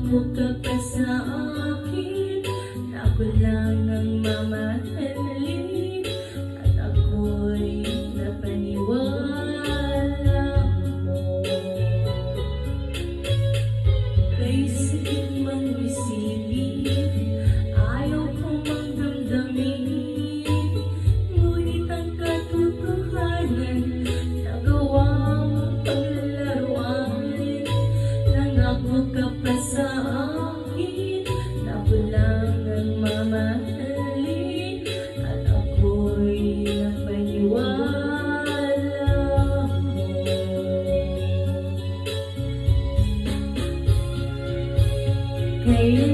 Nangako ka pa sa akin na ako lang ang mamahalin, at ako'y napaniwala mo. Kay sakit mang isipin, ayaw ko mang damdamin, ngunit ang katotohanan, nagawa mong paglalaruan. Nangako ka pa sa akin na ako lang ang mamahalin, at ako'y napaniwala mo. Kailan